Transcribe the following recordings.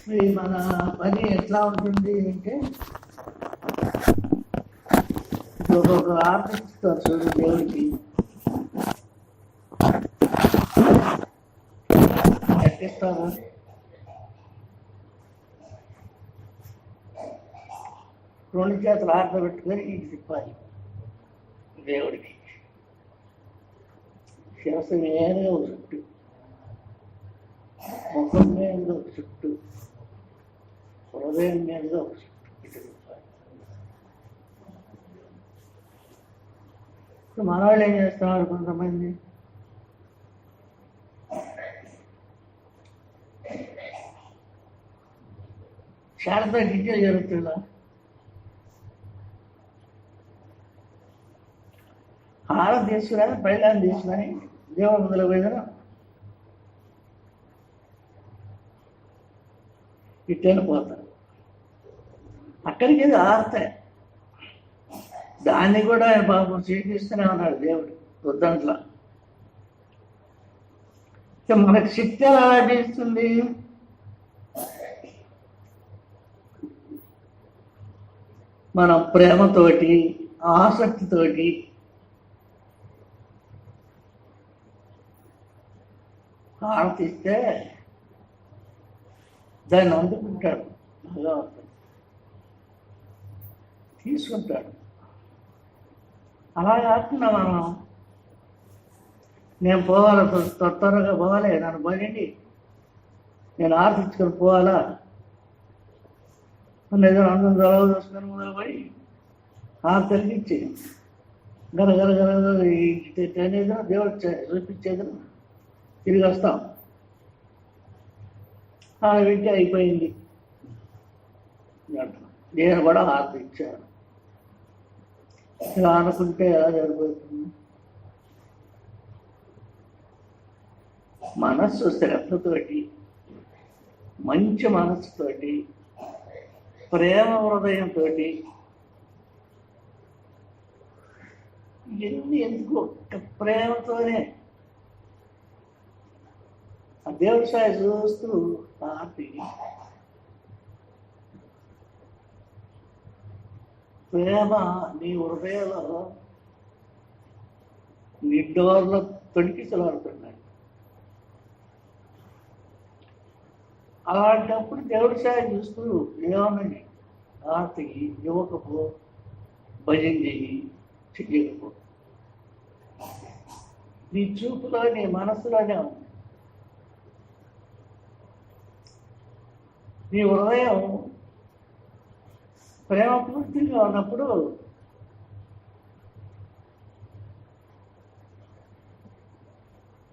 మన పని ఎట్లా ఉంటుంది అంటే ఒక్కొక్క ఆర్టిస్ట్ చూడు దేవుడికి ఎక్కిస్తారు. రెండు చేతులు ఆర్డర్ పెట్టుకొని ఇంటికి తిప్పాలి. దేవుడికి శిరస్సు మీదుగా ఒక చుట్టు, ముఖం మీదుగా ఒక చుట్టు, హృదయం మీదుగా ఒక చుట్టు ఇటు తిప్పాలి. ఇప్పుడు మనవాళ్ళు ఏం చేస్తున్నారు, కొంతమంది శారద గింజలు జరుగుతుందా, హారం తీసుకుని పైలాన్ని తీసుకుని దేవుడు ముందులో పోయిన ఇట్టని పోతారు. అక్కడికి ఏదో ఆరుతాయి. దాన్ని కూడా ఆయన పాపం స్వీకరిస్తూనే ఉన్నాడు దేవుడు వద్దంట్లా. మనకు శక్తి ఎలా లభిస్తుంది? మనం ప్రేమతోటి ఆసక్తితోటి ఆర్తిస్తే దాన్ని అందుకుంటాడు, భగవంతుడు తీసుకుంటాడు. అలా కాకుండా మనం నేను పోవాలి, త్వరగా పోవాలి, నన్ను పోయండి, నేను ఆర్తించుకొని పోవాలా ఏదో అందరం గొడవ చూసుకొని మొదలు పోయి తొలగించి గరగర గరగర దేవుడు చూపించేది తిరిగి వస్తాం. వింటే అయిపోయింది. నేను కూడా హారతి ఇచ్చాను. ఇలా అనుకుంటే ఎలా జరిగిపోతుంది? మనస్సు శ్రద్ధతోటి, మంచి మనస్సుతోటి, ప్రేమ హృదయంతో ఇవన్నీ ఎందుకు ఒక్క ప్రేమతోనే ఆ దేవుడి సాయి చూస్తూ ఆపి ప్రేమ నీ హృదయంలో నిడ్డోర్లో తొడికించలాడుతున్నాడు. అలాంటప్పుడు దేవుడి సాయి చూస్తూ ఏమన్నది, ఆర్తికి యువకపో, భజన చెయ్యకపో, నీ చూపులో నీ మనసులోనే ఉంది. నీ హృదయం ప్రేమపూర్తిగా ఉన్నప్పుడు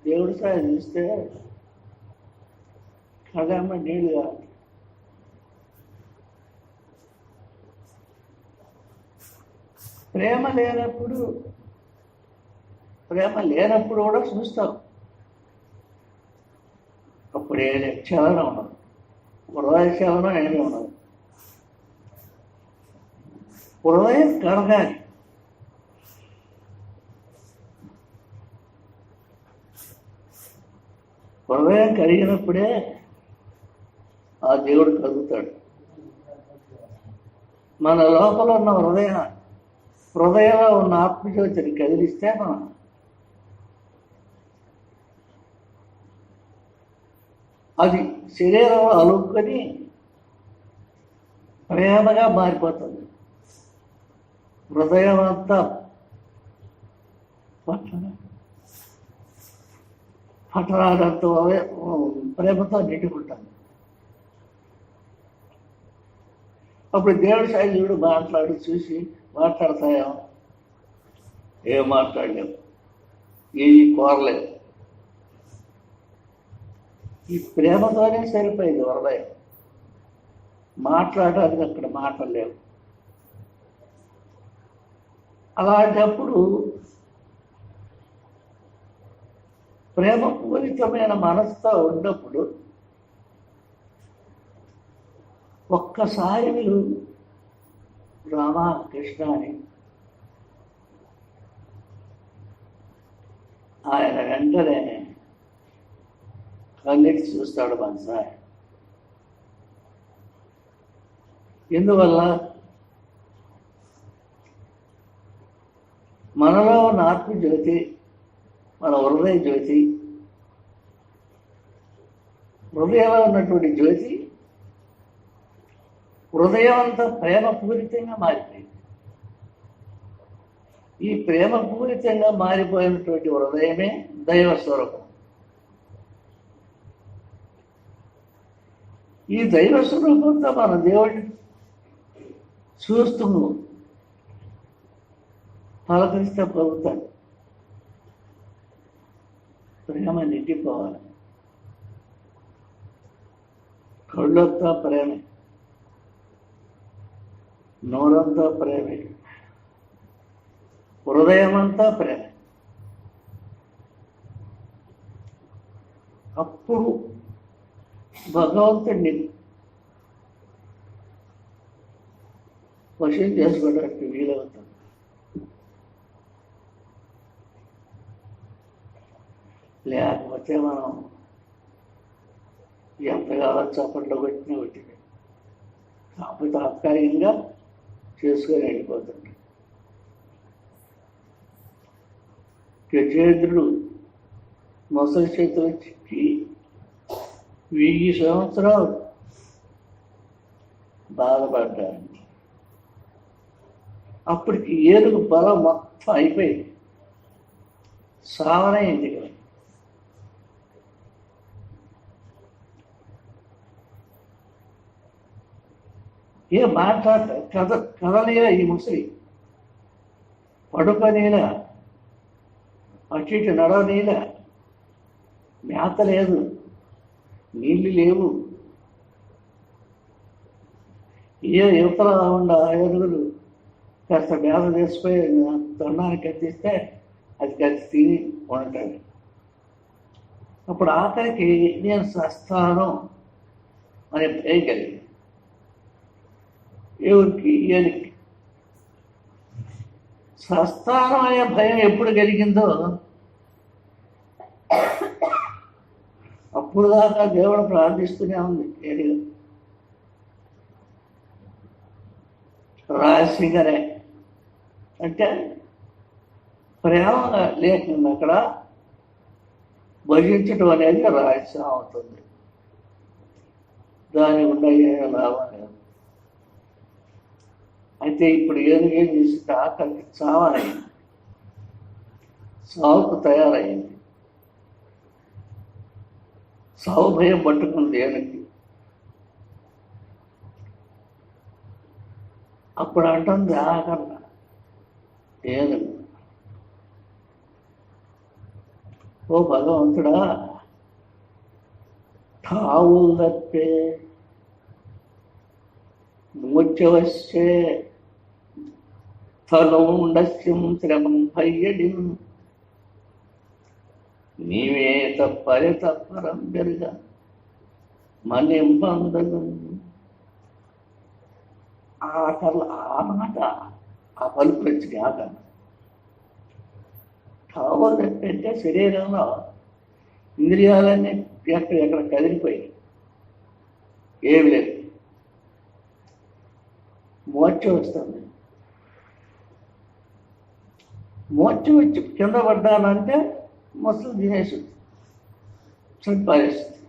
దేవుడి సాయి చూస్తే కదమ్మ నీళ్ళు కాదు. ప్రేమ లేనప్పుడు కూడా చూస్తాం. అప్పుడు ఏ చలనం ఉండదు, హృదయ చలనం ఏమీ ఉండదు. హృదయం కరగాలి. హృదయం కరిగినప్పుడే ఆ దేవుడు కలుగుతాడు. మన లోపల ఉన్న హృదయంలో ఉన్న ఆత్మజ్యోతిని కదిలిస్తే మనం అది శరీరంలో అలుక్కొని ప్రేమగా మారిపోతుంది. హృదయం అంతా పట్టరాడంతో ప్రేమతో నిండుకుంటాను. అప్పుడు దేవుడి సాయుడు చూసి మాట్లాడతాయో ఏం మాట్లాడలేవు, ఏవి కోరలేవు. ఈ ప్రేమతోనే సరిపోయింది హృదయం. మాట్లాడడానికి అక్కడ మాట్లాడలేవు. అలాంటప్పుడు ప్రేమపూరితమైన మనసుతో ఉన్నప్పుడు ఒక్కసారి మీరు రామా కృష్ణ అని ఆయన వెంటనే కళ్ళెత్తి చూస్తాడు మన సాయి. ఎందువల్ల మనలో ఉన్న ఆత్మజ్యోతి, మన హృదయ జ్యోతి, హృదయంలో ఉన్నటువంటి జ్యోతి హృదయం అంతా ప్రేమపూరితంగా మారిపోయింది. ఈ ప్రేమపూరితంగా మారిపోయినటువంటి హృదయమే దైవ స్వరూపం. ఈ దైవ స్వరూపంతో మన దేవుడిని చూస్తూ పలకరిస్తే పలుకుతాడు. ప్రేమ నిండిపోవాలి. కళ్ళంతా ప్రేమే, నోరంతా ప్రేమే, హృదయమంతా ప్రేమ. అప్పుడు భగవంతుడిని వశం చేసుకోవడానికి వీలవుతుంది. లేకపోతే మనం ఎంతగానో చప్పట్లో కొట్టినా కొట్టింది, కాకపోతే తాత్కాలికంగా చేసుకొని వెళ్ళిపోతుంది. గజేంద్రుడు మొసలి చేతిలో చిక్కి 1000 సంవత్సరాలు బాధపడ్డాడు. అప్పటికి ఏనుగు బలం మొత్తం అయిపోయింది, సావనైంది. ఏ మాట్లాడ కదలేలా ఈ ముసలి, పడుకోనేలా, అటు ఇటు నడవనేలా, మేత లేదు, నీళ్ళు లేవు. ఏ యువతల ఉన్న ఏనుగులు కాస్త మేత తీసిపోయి తొండానికి అందిస్తే అది కలిసి తిని ఉంటాడు. అప్పుడు ఆఖరికి నేను సస్తాను అనే భయం కలిగింది. ఎవరికి? ఏనుగుకి. సస్తానం అనే భయం ఎప్పుడు కలిగిందో అప్పుడు దాకా దేవుడు ప్రార్థిస్తూనే ఉంది. ఏనుగు రహస్యంగానే, అంటే ప్రేమ లేకుండా అక్కడ భజించడం అనేది రహస్యం అవుతుంది. దాని ఉండే లాభం లేదు. అయితే ఇప్పుడు ఏనుగు ఏం చేసింది? ఆఖరికి చావనైంది, సావుకు తయారైంది. సావు భయం పట్టుకుంది ఏనుగుకి. అప్పుడు అంటుంది ఆఖరణ ఏనుగు, ఓ భగవంతుడా, తావులు తప్పే మూర్ఛవశ్చే తనుండస్యం శ్రమం భయ్యడి, నీవే తప్పరే తప్పరం పెరుగ మనింబందను. ఆకలి ఆ మాట, ఆ పలుపు వచ్చింది ఆకలి. తావులు తప్పంటే శరీరంలో ఇంద్రియాలన్నీ ఎక్కడ కదిలిపోయాయి, ఏమి లేదు. మోర్చ వస్తుంది. మోర్చ వచ్చి కింద పడ్డానంటే మొసలు తినేస్తుంది, చంపారేస్తుంది.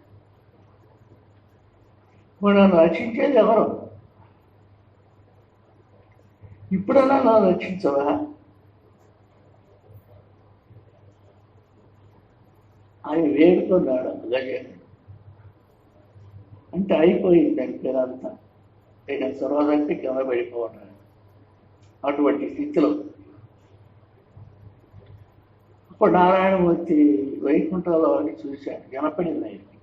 ఇప్పుడు నన్ను రక్షించేది ఎవరు? ఇప్పుడైనా నన్ను రక్షించవా అని వేడుకున్నాడు గజేంద్రుడు. అంటే అయిపోయింది దాని పేరంతా. ఇక సర్వదంటే కింద పడిపోవడం. అటువంటి స్థితిలో అప్పుడు నారాయణమూర్తి వైకుంఠంలో అని చూశాడు, వినపడింది ఆయనకి.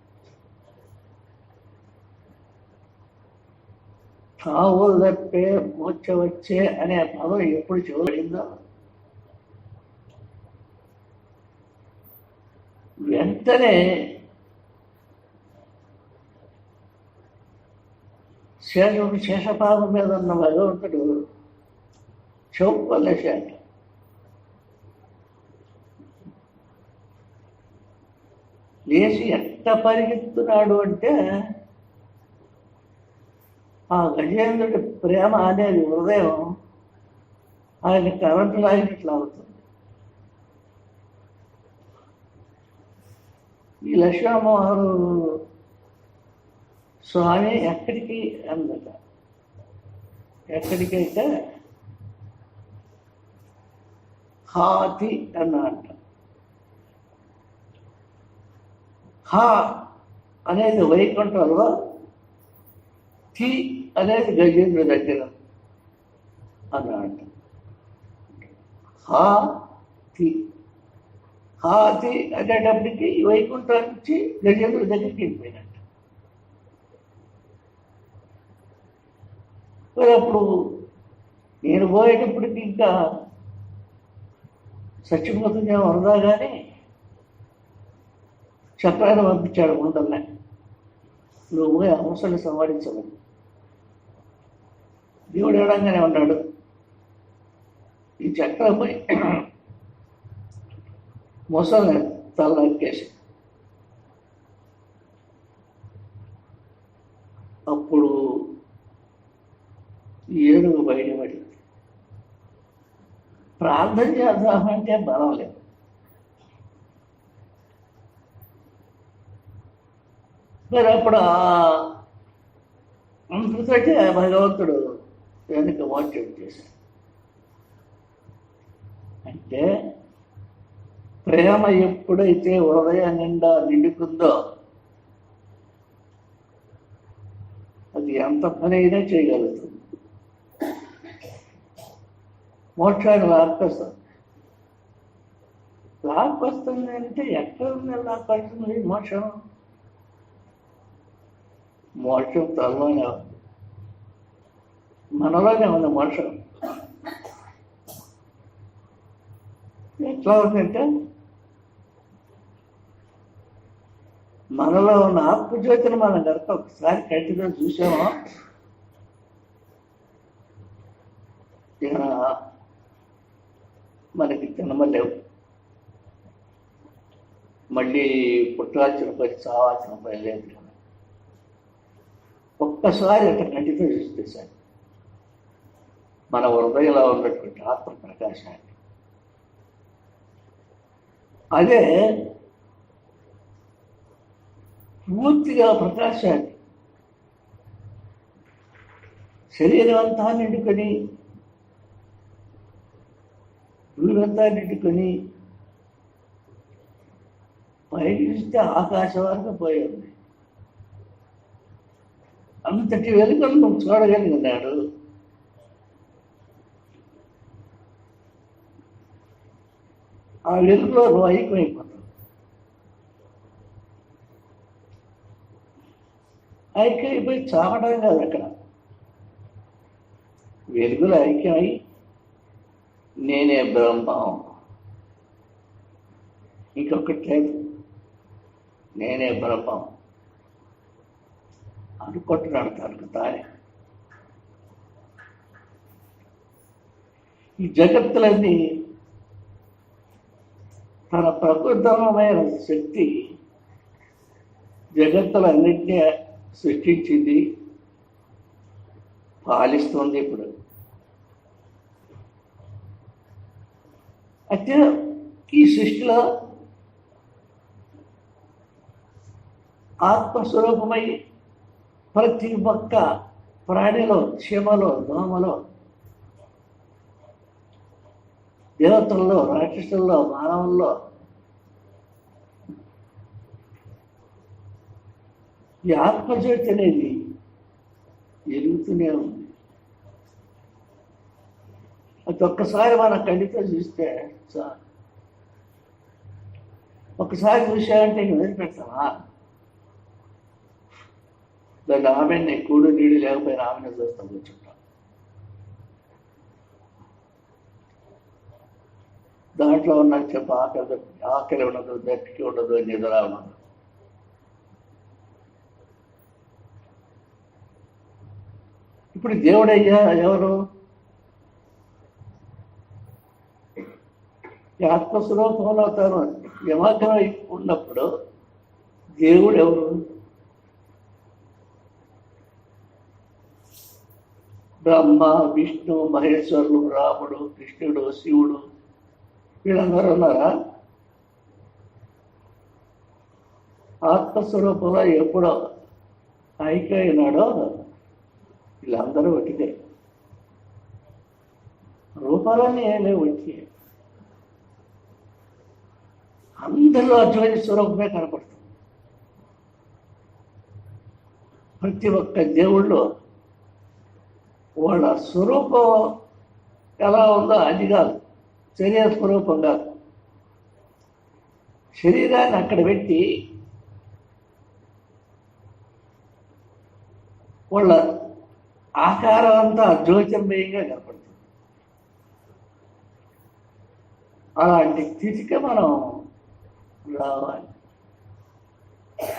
తావులు తప్పే మోర్చ వచ్చే అనే పదం ఎప్పుడు చెవులడిందో వెంటనే శేషపాదం మీద ఉన్న భగవంతుడు చౌపలేశాడు. లేచి ఎంత పరిగెత్తున్నాడు అంటే ఆ గజేంద్రుడి ప్రేమ అనేది హృదయం ఆయన కరెంటు లాగినట్లు అవుతుంది. ఈ లక్ష్మణమోహన్ స్వామి ఎక్కడికి అందట, ఎక్కడికైతే హాతి అన్న అంట. హా అనేది వైకుంఠంలో, తి అనేది గజేంద్రుడి దగ్గర అన్న అంట. హాతి హాతి అనేటప్పటికి వైకుంఠం నుంచి గజేంద్రుడి దగ్గరికి వెళ్ళిపోయినట్టు. మరి అప్పుడు నేను పోయేటప్పటికి ఇంకా చచ్చిపోతుందే వరదా కానీ చక్రాన్ని పంపించాడు ముందరనే, నువ్వు పోయి అవసరం సంపాదించలేదు. దేవుడు ఏడంగానే ఉన్నాడు. ఈ చక్రం పోయి మొసలు తల నరికేసి అప్పుడు ఏనుగు బయటపడింది. ప్రార్థన చేద్దామంటే బలం లేదు. మరి అప్పుడు అంతకంటే భగవంతుడు వెనుక వాక్యం చేశాడు. అంటే ప్రేమ ఎప్పుడైతే హృదయం నిండా నిండుకుందో అది ఎంత పని అయినా చేయగలుగుతుంది. మోక్షాన్ని లాక్కొస్తుంది. లాక్కొస్తుంది అంటే ఎక్కడ ఉంది లాక్కొస్తుంది మోక్షం? మోక్షం త్వరలోనే ఉంది, మనలోనే ఉంది మోక్షం. ఎట్లా ఉందంటే మనలో ఉన్న ఆత్మజ్యోతిని మనం కనుక ఒకసారి కంటితో చూసామో ఇక మనకి తినమలేవు. మళ్ళీ పుట్టాల్సిన పని, చావాల్సిన పని లేదు. ఒక్కసారి అట్లా కంటితో చూస్తే సార్ మన హృదయంలో ఉన్నటువంటి ఆత్మ ప్రకాశాన్ని, అదే పూర్తిగా ప్రకాశాన్ని శరీరం అంతా నిండుకొని, భూమంతా నిండుకొని పైకి చూస్తే ఆకాశం వరకు పోయి ఉంది. అంతటి వెలుగును నువ్వు చూడగలిగినాడు. ఆ వెలుగులో నువ్వు ఐక్యమైపోతావు. ఐక్యమైపోయి చావడం కాదు, అక్కడ వెలుగులో ఐక్యమై నేనే బ్రహ్మం, ఇంకొకటి లేదు, నేనే బ్రహ్మం అనుకుంటున్నాడు తనకు తానే. ఈ జగత్తులన్నీ తన ప్రకృతమైన శక్తి జగత్తులన్నింటినీ సృష్టించింది, పాలిస్తుంది. ఇప్పుడు అయితే ఈ సృష్టిలో ఆత్మస్వరూపమై ప్రతి ఒక్క ప్రాణిలో, చీమలో, దోమలో, దేవతల్లో, రాక్షసుల్లో, మానవుల్లో ఈ ఆత్మజ్యోతి అనేది ఎరుగుతూనే ఉంది. అది ఒక్కసారి మన కళ్ళతో చూస్తే చాలు. ఒకసారి చూసామంటే ఇంక వదిలిపెడతామా? దాన్ని ఆమెని కూడు నీళ్ళు లేకపోయినా ఆమెను చూస్తాం, కూర్చుంటాం. దాంట్లో ఉన్న చెప్ప ఆకలి ఉండదు, దట్టికి ఉండదు, నిద్ర ఉండదు. ఇప్పుడు దేవుడయ్యా ఎవరు? ఈ ఆత్మస్వరూపంలో తను యమగ్రహం ఉన్నప్పుడు దేవుడు ఎవరు? బ్రహ్మ, విష్ణు, మహేశ్వరుడు, రాముడు, కృష్ణుడు, శివుడు వీళ్ళందరూ ఉన్నారా? ఆత్మస్వరూపంలో ఎప్పుడో ఐక్యమైనాడో వీళ్ళందరూ ఒకటిదే. రూపాలన్నీ ఏలే వచ్చి అందరిలో అద్వైత స్వరూపమే కనపడుతుంది. ప్రతి ఒక్క దేవుళ్ళు వాళ్ళ స్వరూపం ఎలా ఉందో అది కాదు, శరీర స్వరూపం కాదు. శరీరాన్ని అక్కడ పెట్టి వాళ్ళ ఆకారం అంతా జ్యోతిర్మయంగా కనపడుతుంది. అలాంటి స్థితికి మనం రావాలి.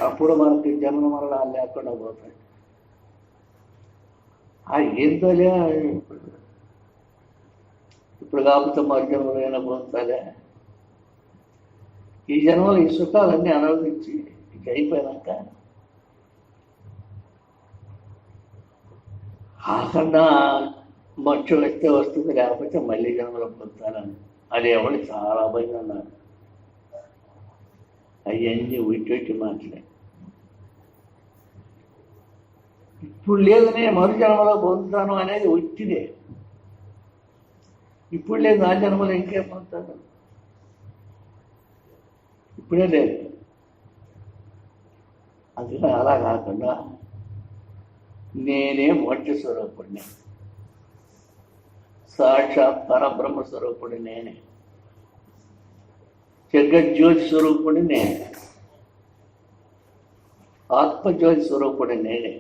అప్పుడు మనకి జన్మ మరణాలు లేకుండా పోతాయి. ఏంతోలే ఇప్పుడు కాకపోతే మరి జన్మలైనా పోతాలే. ఈ జన్మలో ఈ సుఖాలన్నీ అనుభవించి ఇక అయిపోయినాక ఆకన్నా మోక్షం వస్తే వస్తుంది, లేకపోతే మళ్ళీ జన్మలో పొందుతానని అది ఎవరు చాలా భయం అన్నారు. అవన్నీ ఉట్టి మాటలే. ఇప్పుడు లేదనే మరు జన్మలో పొందుతాను అనేది ఉట్టిదే. ఇప్పుడు లేదు ఆ జన్మలో ఇంకేం పొందుతాను, ఇప్పుడే లేదు. అందుకని అలా కాకుండా నేనే మోక్ష స్వరూపుడిని, సాక్షాత్ పరబ్రహ్మ స్వరూపుడి నేనే, జగజ్యోతి స్వరూపుడి నేనే, ఆత్మజ్యోతి స్వరూపుడి నేనే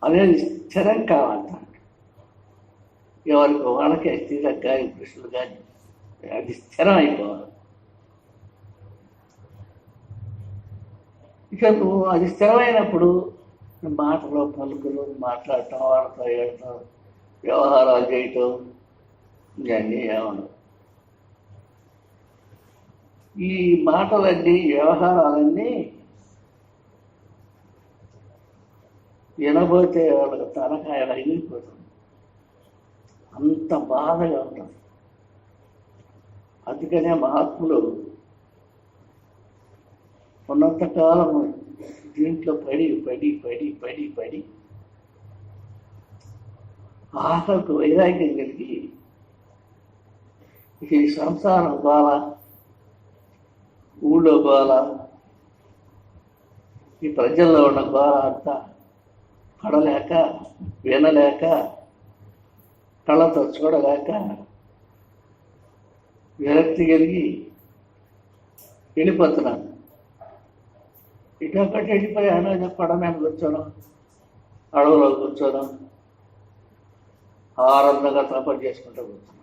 అనేది స్థిరం కావాలంట. ఎవరికి వాళ్ళకే స్త్రీలకు కానీ పురుషులు కానీ అది స్థిరం అయిపోవాలి. ఇక నువ్వు అది స్థిరమైనప్పుడు మాటలు పలుకులు మాట్లాడటం, వాళ్ళతో ఏడటం, వ్యవహారాలు చేయటం ఇవన్నీ ఏమన్నా ఈ మాటలన్నీ వ్యవహారాలన్నీ వినబోతే వాళ్ళకి తలకాయ రగిలిపోతుంది. అంత బాధగా ఉంటుంది. అందుకనే మహాత్ములు ఉన్నంతకాలం దీంట్లో పడి పడి పడి పడి పడి ఆకలికి వైరాగ్యం కలిగి ఈ సంసారం గోల, ఊళ్ళో గోల, ఈ ప్రజల్లో ఉన్న గోల అంతా పడలేక, వినలేక, కళ్ళతో చూడలేక విరక్తి కలిగి వెళ్ళిపోతున్నాను. ఇటొక్కటి వెళ్ళిపోయి అనేది పడ మీద కూర్చోడం, అడవులో కూర్చోడం, ఆనందంగా తపస్సు చేసుకుంటూ కూర్చున్నాను.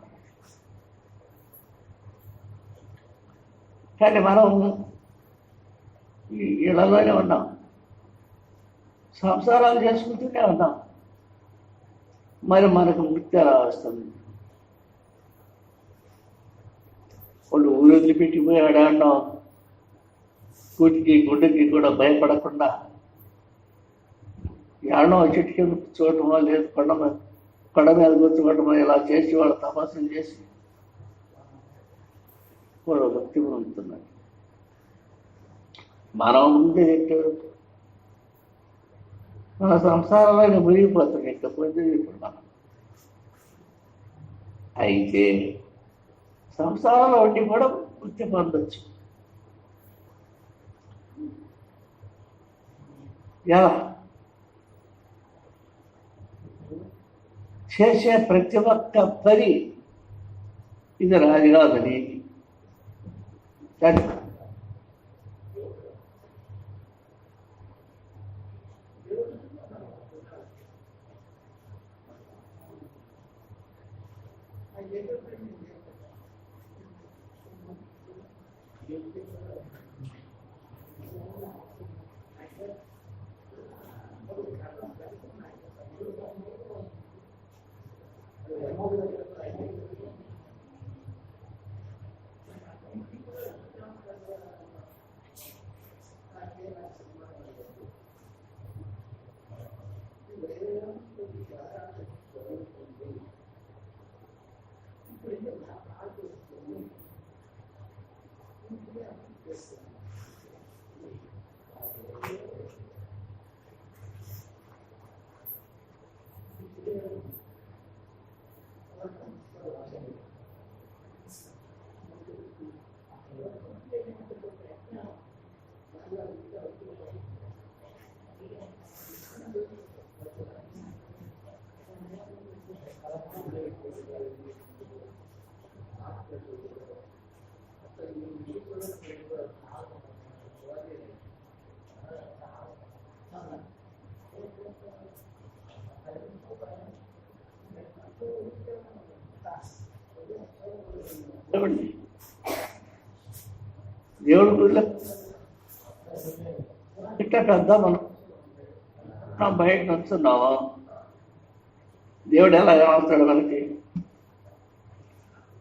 కానీ మనం ఇళ్లలోనే ఉన్నాం, సంసారాలు చేసుకుంటూనే ఉన్నాం. మరి మనకు ముక్తి ఎలా వస్తుంది? వాళ్ళు ఊరు వదిలిపెట్టిపోయి ఆడాడినాం, కూటికి గుడ్డకి కూడా భయపడకుండా ఏడనో చెట్టు కింద కూర్చోవటమో లేదు కొండ మీద కూర్చోవటమో ఇలా చేసి వాళ్ళు తపస్సులు చేసి వాళ్ళు భక్తి పొందుతున్నారు. మనం ముందే తింటారు, మన సంసారంలో మునిగిపోతుంది. ఇకపోతే ఇప్పుడు మనం అయితే సంసారంలో ఉండి కూడా ముక్తి పొందొచ్చు. ఎలా? చేసే ప్రతి ఒక్క పని ఇది రాజుగాదని కానీ దేవుడి గుడిలో ఇట్లా పెద్ద మనం బయట నుంచున్నాము, దేవుడు ఎలా ఏమవుతాడు మనకి?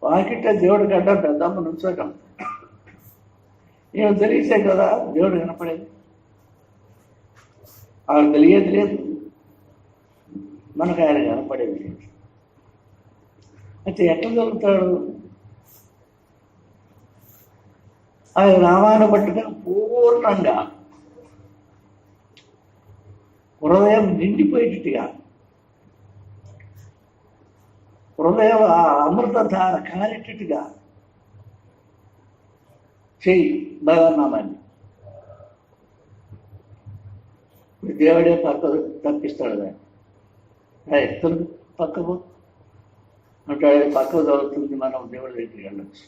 వాకిట్ట దేవుడి గడ్డ పెద్దమ్మ నుంచోటం ఏమో తెలిసే కదా దేవుడు వినపడేది. ఆవిడ తెలియదు లేదు, మనకు ఆయన కనపడేది లేదు. అయితే ఎట్లా జరుగుతాడు? ఆయన నామాన్ని బట్టుగా పూర్ణంగా హృదయం నిండిపోయేటట్టుగా, హృదయం ఆ అమృతధార కారేటట్టుగా చెయ్యి భగవన్నామాన్ని. దేవుడే తప్పిస్తాడు దాన్ని. ఎత్తులు పక్కకు అంటాడు, పక్కకు చదువుతుంది, మనం దేవుడి దగ్గరికి వెళ్ళచ్చు.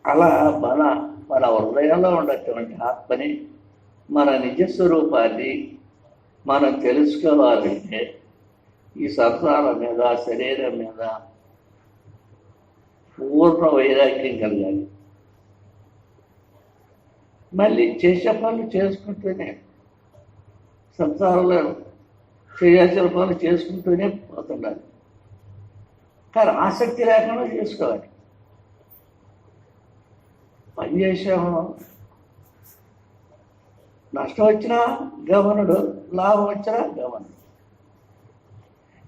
అలా మన హృదయంలో ఉన్నటువంటి ఆత్మని, మన నిజస్వరూపాన్ని మనం తెలుసుకోవాలంటే ఈ సంసారం మీద, శరీరం మీద పూర్ణ వైరాగ్యం కలగాలి. మళ్ళీ చేసే పనులు చేసుకుంటూనే, సంసారంలో చేయాల్సిన పనులు చేసుకుంటూనే పోతుండాలి. కానీ ఆసక్తి లేకుండా చేసుకోవాలి. పని చేసాము, నష్టం వచ్చినా గమనుడు, లాభం వచ్చినా గమనుడు.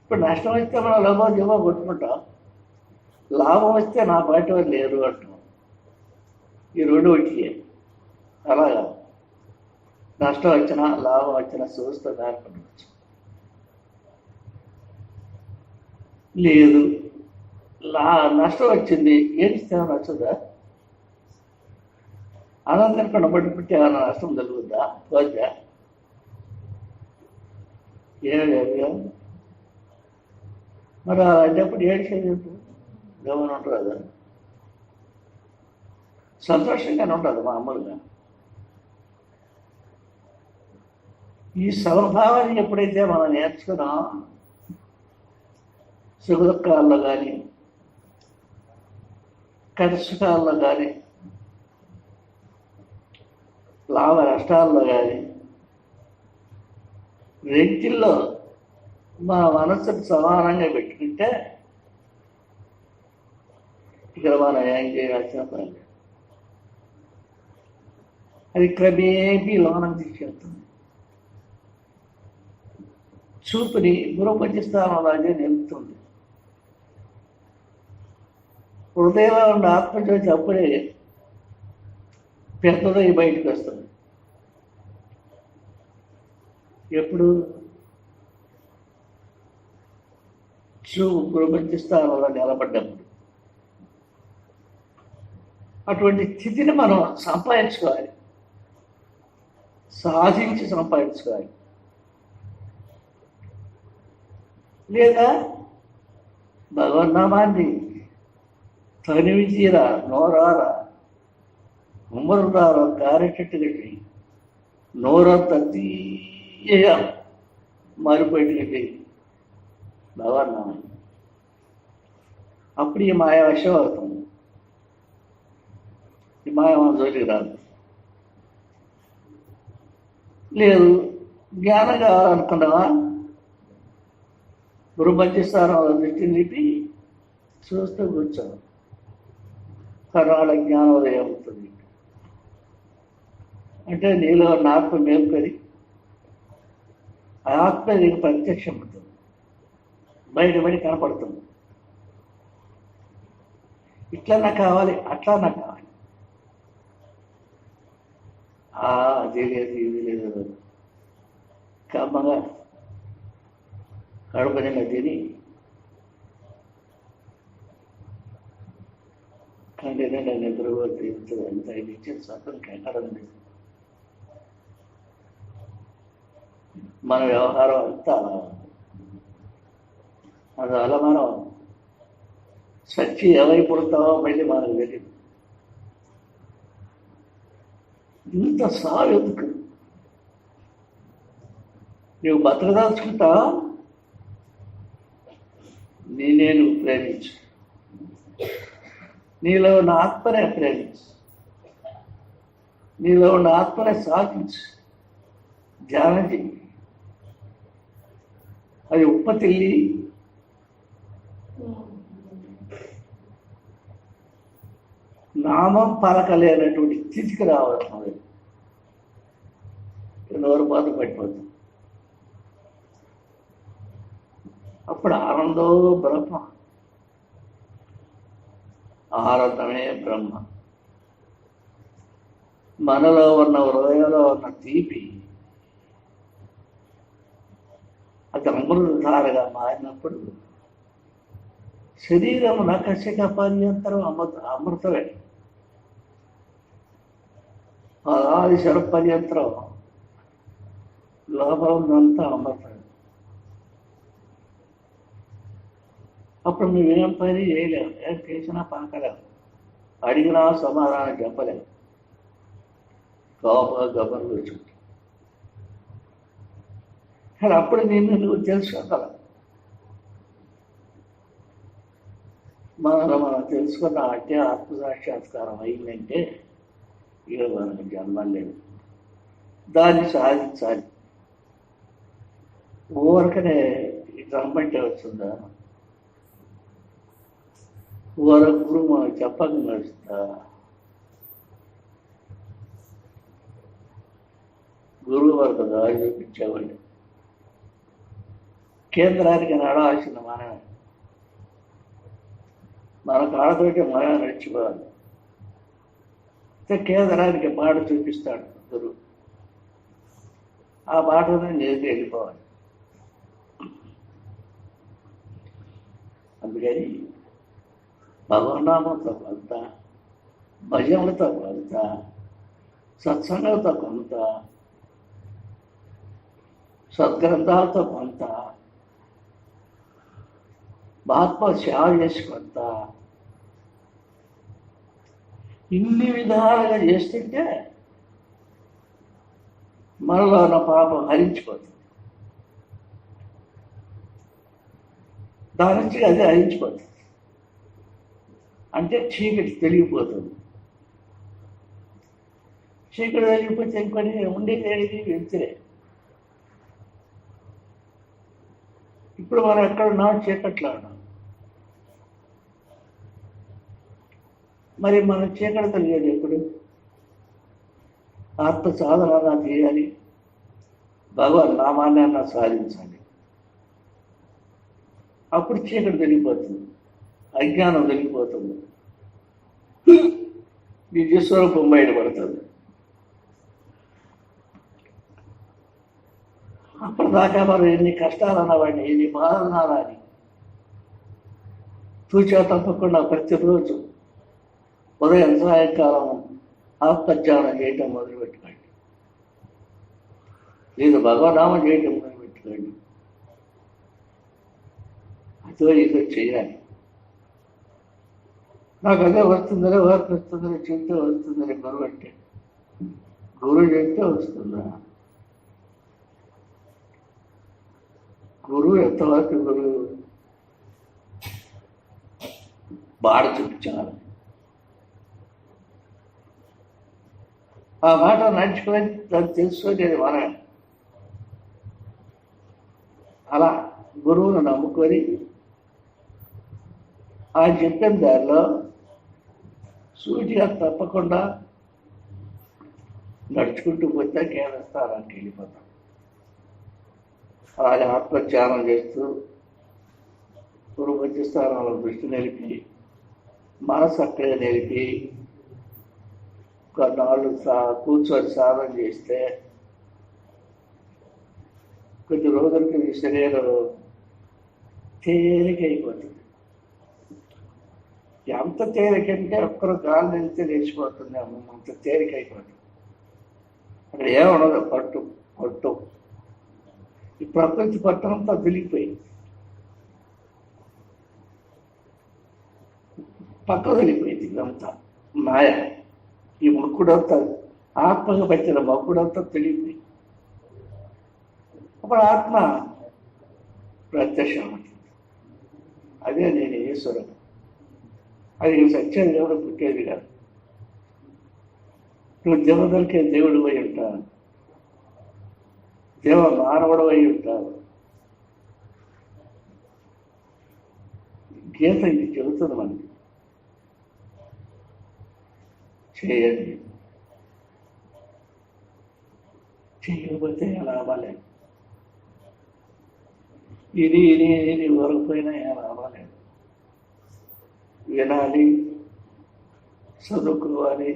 ఇప్పుడు నష్టం వస్తే మనం లాభం కొట్టుకుంటాం, లాభం వస్తే నా బయట వాళ్ళు లేరు అంటాం. ఈ రెండు వచ్చి అలాగా నష్టం వచ్చినా లాభం వచ్చినా చూస్తూ దారిపడవచ్చు. లేదు నష్టం వచ్చింది, ఏడిస్తే నచ్చదా? ఆనందం కనబడిపెట్టి ఏమైనా నష్టం జరుగుద్దా? పోద్దా? ఏం మరి అలాంటప్పుడు ఏడిసేది గమనం ఉంటుంది కదా, సంతోషంగానే ఉంటుంది మామూలుగా. ఈ సమభావాన్ని ఎప్పుడైతే మనం నేర్చుకున్నాం, సుఖదుఖాల్లో కానీ కష్టకాల్లో కానీ లాభ నష్టాల్లో కానీ రెంటిల్లో మన మనసుకు సమానంగా పెట్టుకుంటే ఇక్కడ మనం ఏం చేయాల్సిన పని లేదు. అది క్రమేపీ లోనం తీసుకెళ్తుంది. చూపుని గురుపంచ స్థానంలాగే నిలుపుతుంది. హృదయంలో ఉన్న ఆత్మజ్యోతి అప్పుడే పెద్దదై బయటకు వస్తుంది. ఎప్పుడు చూపు గురుపంచ స్థానంలో నిలబడ్డప్పుడు. అటువంటి స్థితిని మనం సంపాదించుకోవాలి, సాధించి సంపాదించుకోవాలి. లేదా భగవన్నామాన్ని తనివి తీరా, నోరారా, ఉమ్మరుదారా కారేటట్టుగట్టి, నోరంత తీయగా మారిపోయేటట్టు భగవన్నామాన్ని. అప్పుడు ఈ మాయ వశం అవుతుంది. ఈ మాయ మన జోలికి రాదు. లేదు జ్ఞానం కావాలనుకున్నావా, గురుపంచస్థానంలో దృష్టిని నిలిపి చూస్తూ కూర్చోను. కర్ణాల జ్ఞానోదయం అవుతుంది. అంటే నీలో ఉన్న ఆత్మ మేల్కొని ఆ ఆత్మ నీకు ప్రత్యక్షం అవుతుంది, బయటపడి కనపడుతుంది. ఇట్లా నాకు కావాలి, అట్లా నాకు కావాలి, అది లేదు ఇది లేదు, కమ్మగా కడుపునిగా తిని కంటిన్యూగా నిద్రపోతే ఎంత ఇచ్చే స్వతంత్రం ఎక్కడ ఉంది? మన వ్యవహారం అంతా అలా ఉంది. అందువల్ల మనం సచ్చి ఏమైపుడతావో మళ్ళీ మనకు తెలియదు. ఇంత సాగు ఎందుకు? నువ్వు బతకదాల్చుకుంటావా? నేను ప్రేమించు. నీలో ఉన్న ఆత్మనే ప్రేమించు, నీలో ఉన్న ఆత్మనే సాధించు, ధ్యానం చెయ్యి. అది ఉప్పతిల్లి నామం పలకలేనటువంటి స్థితికి రావడం. అది నోరు బాధ పడిపోతుంది. అప్పుడు ఆనందో బ్రహ్మ, ఆనందమే బ్రహ్మ. మనలో ఉన్న హృదయంలో ఉన్న తీపి అది అమృతధారగా మారినప్పుడు శరీరం నకసిక పర్యంతరం అమృతమే. అలాది శర పర్యంతరం లోపల ఉందంతా అమృతమే. అప్పుడు నువ్వేం పని చేయలేవు, ఏం చేసినా పలకలేవు, అడిగినా సమాధానం చెప్పలేవు, గబర్లు వచ్చుంటావు. కానీ అప్పుడు నువ్వు తెలుసుకోగలవు. మనం తెలుసుకున్న అంటే ఆత్మసాక్షాత్కారం అయిందంటే ఇక మనకు జన్మ లేదు. దాన్ని సాధించాలి. ఊరకనే రమ్మంటే వస్తుందా? ఊరకుడు మనం చెప్పక నడుస్తుందా? గురువు వరకు దారి చూపించేవాళ్ళు. కేంద్రానికి నడవాల్సిన మనమే. మన కాళ్ళతోటి మనం నడిచిపోవాలి. కేంద్రానికి బాట చూపిస్తాడు గురువు. ఆ బాటను నేను వెళ్ళిపోవాలి. అందుకని భగవన్నామంతో కొంత, భజనలతో కొంత, సత్సంగంతో కొంత, సద్గ్రంథాలతో కొంత, మహాత్మ సేవ చేసి కొంత, ఇన్ని విధాలుగా చేస్తుంటే మనలో ఉన్న పాపం హరించిపోతుంది. దాని నుంచి అదే హరించిపోతుంది. అంటే చీకటి తెలిగిపోతుంది. చీకటి తెలిగిపోతే ఇంకొని ఉండేది ఏది వెళ్తే. ఇప్పుడు మనం ఎక్కడున్నాం? చీకట్లో ఉన్నాం. మరి మనం చీకటి తెలియదు. ఎప్పుడు ఆత్మ సాధన చేయాలి, భగవన్ నామాన్ని అన్న సాధించాలి. అప్పుడు చీకటి తెలిగిపోతుంది, అజ్ఞానం తెలిగిపోతుంది, నిజస్వరూపం బయటపడుతుంది. అప్పటిదాకా మనం ఎన్ని కష్టాలు అన్నవాడిని, ఎన్ని బాధలు అనాలని తూచా తప్పకుండా ప్రతిరోజు ఉదయం సాయంకాలం ఆత్మధ్యానం చేయటం మొదలుపెట్టుకోండి, లేదు భగవనామం చేయటం మొదలుపెట్టుకోండి. అదో ఇదో చేయాలి. నాకు అదే వస్తుందనే, వర్క్ వస్తుందని చెప్తే వస్తుందని గురువు అంటే, గురువు చెప్తే వస్తుందా? గురువు ఎంతవరకు గురువు బాడ చూపించాలి. ఆ మాట నడుచుకొని దాన్ని తెలుసుకునేది మనం. అలా గురువును నమ్ముకొని ఆయన చెప్పిన దారిలో సూటిగా తప్పకుండా నడుచుకుంటూ పోతే కేంద్ర స్థానానికి వెళ్ళిపోతాం. అలాగే ఆత్మధ్యానం చేస్తూ గురువు మధ్య స్థానంలో దృష్టి నిలిపి, మనసు అక్కడే నిలిపి కొన్నాళ్ళు కూర్చొని సాధన చేస్తే కొద్ది రోజులకి ఈ శరీరం తేలికైపోతుంది. ఎంత తేలికంటే ఒక్కరు గాలి వెళ్తే లేచిపోతుంది, అంత తేలికైపోతుంది. అక్కడ ఏమన్నదో పట్టు పట్టు. ఈ ప్రకృతి పట్టణంతో వెలిగిపోయింది, పక్క వెళ్ళిపోయింది. ఇదంతా మాయ. ఈ మొక్కుడంతా ఆత్మగా పెట్టిన మొక్కుడంతా తెలియపోయింది. అప్పుడు ఆత్మ ప్రత్యక్షం అవుతుంది. అదే నేను ఈశ్వరుడు. అది సత్యం దేవుడు పుట్టేది కాదు. నువ్వు దేవతలకే దేవుడు అయి ఉంటావు, దేవ మానవుడు అయి ఉంటావు. గీత ఇది చెబుతుంది మనకి. చేయండి, చేయకపోతే లాభాలేదు. ఇది వరకపోయినా లాభాలేదు. వినాలి, చదువుకోవాలి,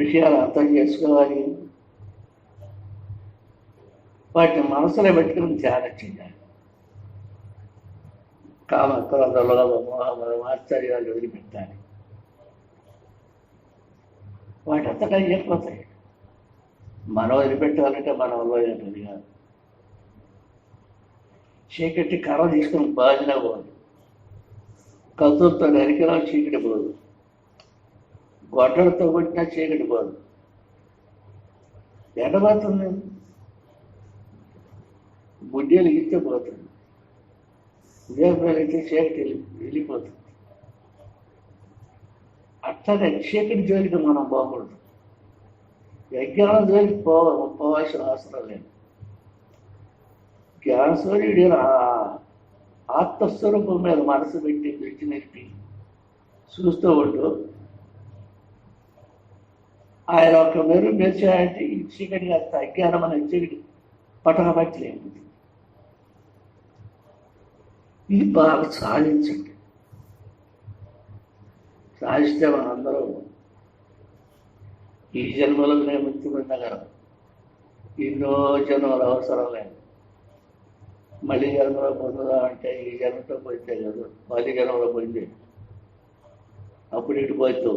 విషయాలు అర్థం చేసుకోవాలి, వాటిని మనసులో పెట్టుకుని ధ్యానం చేయాలి. కామక్రోధ ఆశ్చర్యాలు వదిలిపెట్టాలి. వాటి అంతటా అయిపోతాయి. మనం వదిలిపెట్టాలంటే మన వల్ల ఏంటది కాదు. చీకటి కర్ర తీసుకుని బాజినా పోదు, కత్తులతో నరికినా చీకటి పోదు, గొడ్డలతో కొట్టినా చీకటి పోదు. ఎండబోతుంది, బుడ్డీలు ఇస్తే పోతుంది, ఉదయపడితే చీకటి వెళ్ళిపోతుంది. అట్లాగే చీకటి జోలికి మనం పోకూడదు. యజ్ఞానం జోలికి పోవాల్సిన అవసరం లేదు. జ్ఞానసూర్యుడు ఆత్మస్వరూపం మీద మనసు పెట్టి దృష్టి నిలిపి చూస్తూ ఉంటూ ఆయన ఒక మెరుగు మెరిచాయంటే ఈ చీకటి కాస్త అజ్ఞానం అనే చీకటి పట్టణపట్టలేదు. ఇది బాగా సాధించండి. సాధిస్తే మనందరూ ఈ జన్మలో నేను ముక్తి పొందగలం. ఎన్నో జన్మలు అవసరం లేదు. మళ్ళీ జన్మలో పొందుదామంటే ఈ జన్మతో పోతే కదా, మళ్ళీ జన్మలో పోయింది. అప్పుడు ఇటు పోతూ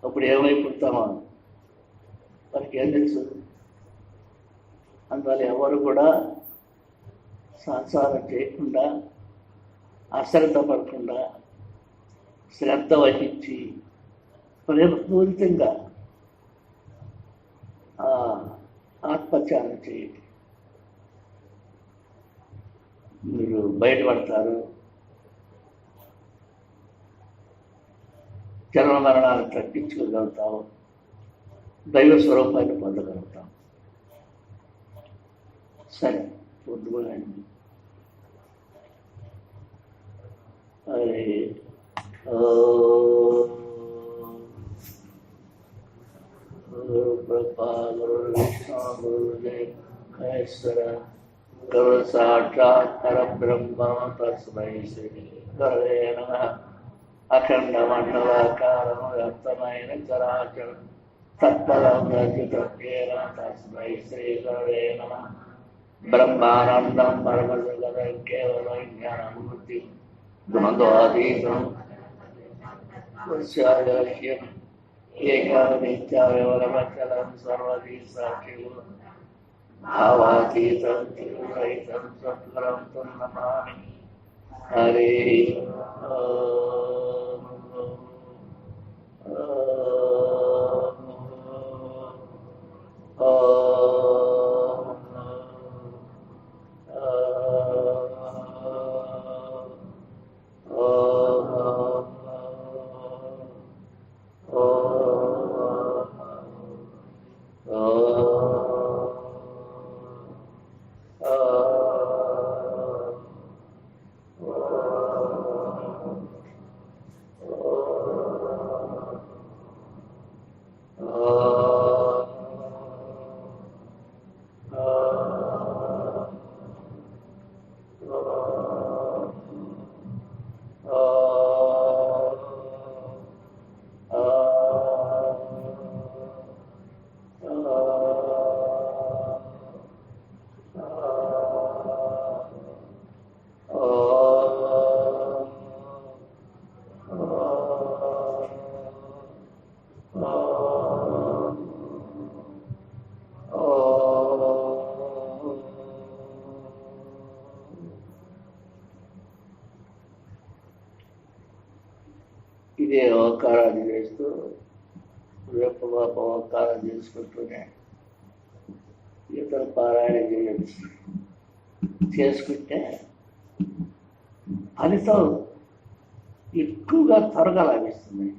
అప్పుడు ఏమైపోతామో మనకి ఏం తెలుసు. అందువల్ల ఎవరు కూడా సంసారం చేయకుండా, అశ్రద్ధ పడకుండా, శ్రద్ధ వహించి ప్రేమపూరితంగా ఆత్మత్యాగం చేయండి. మీరు బయటపడతారు. జన్మ మరణాలు తగ్గించుకోగలుగుతాం, దైవ స్వరూపాన్ని పొందగలుగుతాం. సరే, పొద్దుపోయండి. అరే బ్రహ్మా గురు విష్ణు గురుదేవ్ మహేశ్వర గురు సాక్షాత్ పరబ్రహ్మ తస్మై శ్రీ గురవే నమః. అఖండ మండలాకారం వ్యక్తమైన చరాచరం తత్పరం రచితేన తస్మై శ్రీ గురవే నమః. బ్రహ్మానందం పరమజగదం కేవలం జ్ఞానమూర్తి ద్వంద్వాతీతం స్వస్యాలక్ష్యం ఏకానిత్యావలమచలం సర్వదీ సాక్షిం భావాతీతం తిరురహితం సత్వరం తం నమామి. హరి ఓం. ఇదే అవకారాన్ని చేస్తూ రేపు అవకారం చేసుకుంటూనే ఇతర పారాయణ చేయొచ్చు. చేసుకుంటే ఫలితం ఎక్కువగా త్వరగా లాభిస్తుంది.